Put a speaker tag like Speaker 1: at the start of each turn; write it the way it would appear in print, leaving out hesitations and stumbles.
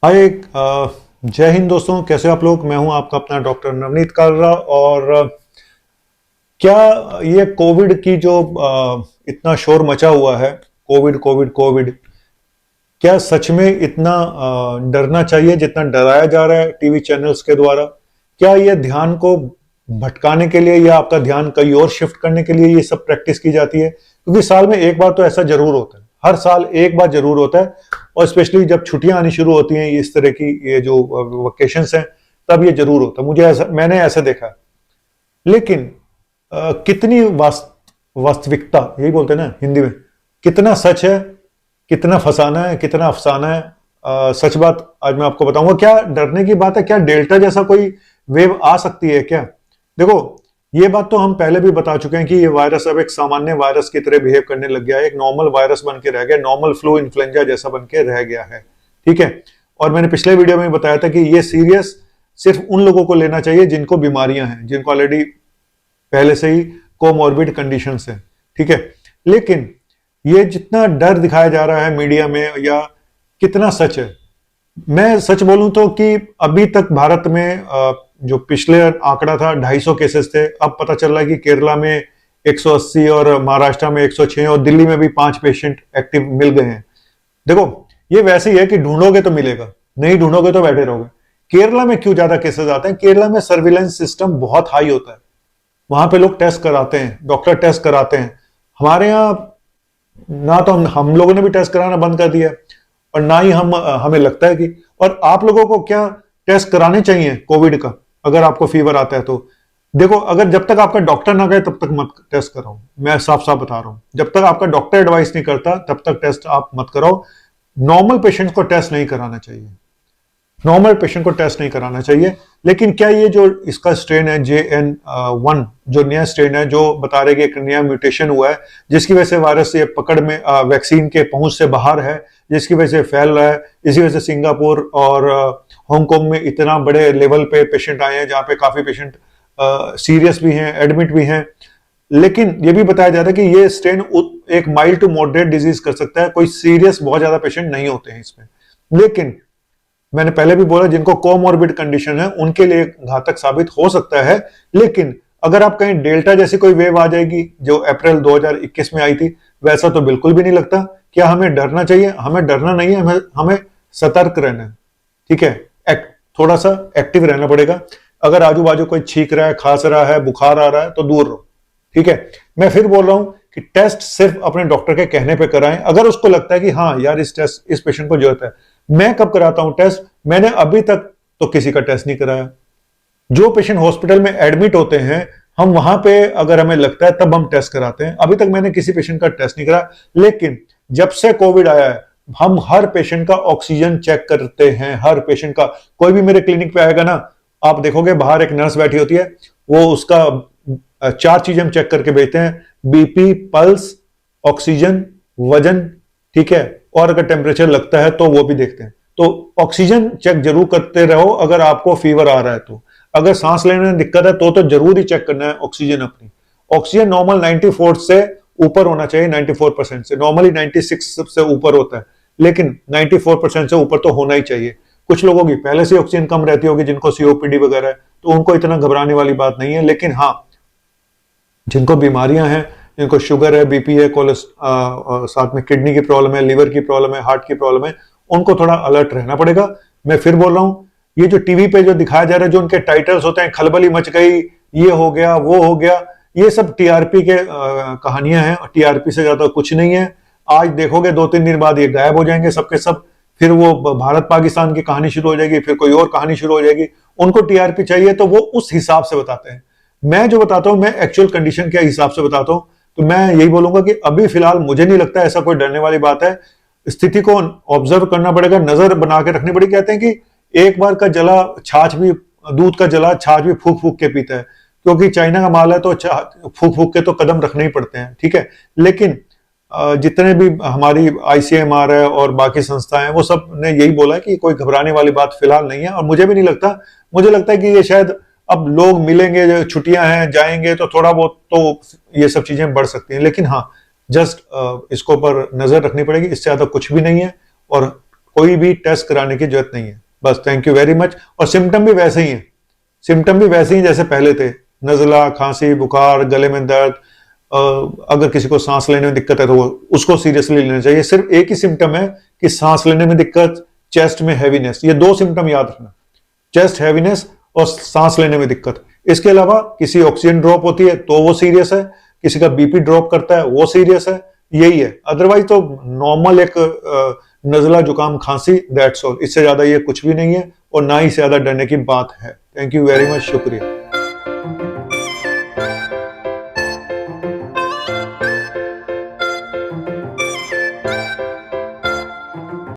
Speaker 1: हाय जय हिंद दोस्तों, कैसे हो आप लोग। मैं हूं आपका अपना डॉक्टर नवनीत कालरा। और क्या ये कोविड की जो इतना शोर मचा हुआ है, कोविड कोविड कोविड, क्या सच में इतना डरना चाहिए जितना डराया जा रहा है टीवी चैनल्स के द्वारा? क्या ये ध्यान को भटकाने के लिए या आपका ध्यान कहीं और शिफ्ट करने के लिए ये सब प्रैक्टिस की जाती है? क्योंकि साल में एक बार तो ऐसा जरूर होता है, हर साल एक बार जरूर होता है। और स्पेशली जब छुट्टियां आनी शुरू होती हैं, इस तरह की ये जो वेकेशंस हैं, तब ये जरूर होता है। मैंने ऐसा देखा है। लेकिन कितनी वास्तविकता, यही बोलते हैं ना हिंदी में, कितना सच है, कितना फसाना है, कितना अफसाना है। सच बात आज मैं आपको बताऊंगा। क्या डरने की बात है? क्या डेल्टा जैसा कोई वेव आ सकती है क्या? देखो, ये बात तो हम पहले भी बता चुके हैं कि ये वायरस अब एक सामान्य वायरस की तरह बिहेव करने लग गया है, एक नॉर्मल वायरस बन के रह गया, नॉर्मल फ्लू इन्फ्लुएंजा जैसा बन के रह गया है। ठीक है। और मैंने पिछले वीडियो में बताया था कि ये सीरियस सिर्फ उन लोगों को लेना चाहिए जिनको बीमारियां हैं, जिनको ऑलरेडी पहले से ही कोमॉर्बिड कंडीशंस हैं। ठीक है। लेकिन ये जितना डर दिखाया जा रहा है मीडिया में, या कितना सच है? मैं सच बोलूं तो कि अभी तक भारत में जो पिछले आंकड़ा था 250 केसेस थे, अब पता चल रहा है कि केरला में 180 और महाराष्ट्र में 106 और दिल्ली में भी 5 पेशेंट एक्टिव मिल गए हैं। देखो, ये वैसे ही है कि ढूंढोगे तो मिलेगा, नहीं ढूंढोगे तो बैठे रहोगे। केरला में क्यों ज्यादा केसेस आते हैं? केरला में सर्विलेंस सिस्टम बहुत हाई होता है। वहां पे लोग टेस्ट कराते हैं, डॉक्टर टेस्ट कराते हैं। हमारे यहाँ ना तो हम लोगों ने भी टेस्ट कराना बंद कर दिया, और ना ही हमें लगता है कि, और आप लोगों को क्या टेस्ट कराने चाहिए कोविड का अगर आपको फीवर आता है तो? देखो, अगर जब तक आपका डॉक्टर ना कहे तब तक मत टेस्ट कराओ। मैं साफ साफ बता रहा हूं, जब तक आपका डॉक्टर एडवाइस नहीं करता तब तक टेस्ट आप मत कराओ। नॉर्मल पेशेंट को टेस्ट नहीं कराना चाहिए, नॉर्मल पेशेंट को टेस्ट नहीं कराना चाहिए। लेकिन क्या ये जो इसका स्ट्रेन है JN1, जो नया स्ट्रेन है, जो बता रहे कि एक नया म्यूटेशन हुआ है जिसकी वजह से वायरस ये पकड़ में, वैक्सीन के पहुंच से बाहर है, जिसकी वजह से फैल रहा है, इसी वजह से सिंगापुर और हांगकांग में इतना बड़े लेवल पे पेशेंट आए हैं, जहां पे काफी पेशेंट सीरियस भी हैं, एडमिट भी हैं। लेकिन ये भी बताया जाता है कि ये स्ट्रेन एक माइल्ड टू मॉडरेट डिजीज कर सकता है, कोई सीरियस बहुत ज्यादा पेशेंट नहीं होते हैं इसमें। लेकिन मैंने पहले भी बोला, जिनको कोमॉर्बिड कंडीशन है उनके लिए घातक साबित हो सकता है। लेकिन अगर आप कहीं डेल्टा जैसी कोई वेव आ जाएगी जो अप्रैल 2021 में आई थी, वैसा तो बिल्कुल भी नहीं लगता। क्या हमें डरना चाहिए? हमें डरना नहीं है, हमें सतर्क रहना है। ठीक है। थोड़ा सा एक्टिव रहना पड़ेगा। अगर आजू बाजू कोई छींक रहा है, खांस रहा है, बुखार आ रहा है, तो दूर रहो। ठीक है। मैं फिर बोल रहा हूं कि टेस्ट सिर्फ अपने डॉक्टर के कहने पे कराएं। अगर उसको लगता है कि हाँ यार, इस पेशेंट को जरूरत है। मैं कब कराता हूं टेस्ट? मैंने अभी तक तो किसी का टेस्ट नहीं कराया। जो पेशेंट हॉस्पिटल में एडमिट होते हैं, हम वहां पे अगर हमें लगता है तब हम टेस्ट कराते हैं। अभी तक मैंने किसी पेशेंट का टेस्ट नहीं करा। लेकिन जब से कोविड आया है, हम हर पेशेंट का ऑक्सीजन चेक करते हैं, हर पेशेंट का। कोई भी मेरे क्लिनिक पे आएगा ना, आप देखोगे बाहर एक नर्स बैठी होती है, वो उसका 4 चीजें हम चेक करके भेजते हैं: बीपी, पल्स, ऑक्सीजन, वजन। ठीक है। और अगर टेम्परेचर लगता है तो वो भी देखते हैं। तो ऑक्सीजन चेक जरूर करते रहो अगर आपको फीवर आ रहा है तो। अगर सांस लेने में दिक्कत है तो जरूर ही चेक करना है ऑक्सीजन अपनी। ऑक्सीजन नॉर्मल 94 से ऊपर होना चाहिए, 94% से। नॉर्मली 96 से ऊपर होता है, लेकिन 94% से ऊपर तो होना ही चाहिए। कुछ लोगों की पहले से ऑक्सीजन कम रहती होगी, जिनको COPD वगैरह है, तो उनको इतना घबराने वाली बात नहीं है। लेकिन हाँ, जिनको बीमारियां हैं, जिनको शुगर है, बीपी है, साथ में किडनी की प्रॉब्लम है, लिवर की प्रॉब्लम है, हार्ट की प्रॉब्लम है, उनको थोड़ा अलर्ट रहना पड़ेगा। मैं फिर बोल रहा हूं, ये जो टीवी पे जो दिखाया जा रहा है, जो उनके टाइटल्स होते हैं, खलबली मच गई, ये हो गया, वो हो गया, ये सब टीआरपी के कहानियां हैं। टीआरपी से ज्यादा कुछ नहीं है। आज देखोगे 2-3 दिन बाद ये गायब हो जाएंगे सबके सब। फिर वो भारत पाकिस्तान की कहानी शुरू हो जाएगी, फिर कोई और कहानी शुरू हो जाएगी। उनको टीआरपी चाहिए तो वो उस हिसाब से बताते हैं। मैं जो बताता हूं, मैं एक्चुअल कंडीशन के हिसाब से बताता हूं। तो मैं यही बोलूंगा कि अभी फिलहाल मुझे नहीं लगता ऐसा कोई डरने वाली बात है। स्थिति को ऑब्जर्व करना पड़ेगा, नजर बना के रखनी पड़ेगी। कहते हैं कि एक बार का जला छाछ भी, दूध का जला छाछ भी फूक फूक के पीता है। क्योंकि चाइना का माल है तो फूक फूक के तो कदम रखने ही पड़ते हैं। ठीक है। लेकिन जितने भी हमारी ICMR है और बाकी संस्थाएं, वो सब ने यही बोला है कि कोई घबराने वाली बात फिलहाल नहीं है। और मुझे भी नहीं लगता। मुझे लगता है कि ये शायद अब लोग मिलेंगे, जो छुट्टियां हैं, जाएंगे, तो थोड़ा बहुत तो ये सब चीजें बढ़ सकती हैं। लेकिन हाँ, जस्ट इसको पर नजर रखनी पड़ेगी, इससे ज्यादा कुछ भी नहीं है। और कोई भी टेस्ट कराने की जरूरत नहीं है। बस, थैंक यू वेरी मच। और सिम्टम भी वैसे ही हैं, सिम्टम भी वैसे ही जैसे पहले थे, नजला, खांसी, बुखार, गले में दर्द। अगर किसी को सांस लेने में दिक्कत है तो उसको सीरियसली लेना चाहिए। सिर्फ एक ही सिम्टम है कि सांस लेने में दिक्कत, चेस्ट में हैवीनेस, ये दो सिम्टम याद रखना, चेस्ट हैवीनेस और सांस लेने में दिक्कत। इसके अलावा किसी ऑक्सीजन ड्रॉप होती है तो वो सीरियस है, किसी का बीपी ड्रॉप करता है वो सीरियस है, यही है। अदरवाइज तो नॉर्मल एक नजला, जुकाम, खांसी, दैट्स ऑल। इससे ज्यादा ये कुछ भी नहीं है और ना ही ज्यादा डरने की बात है। थैंक यू वेरी मच, शुक्रिया।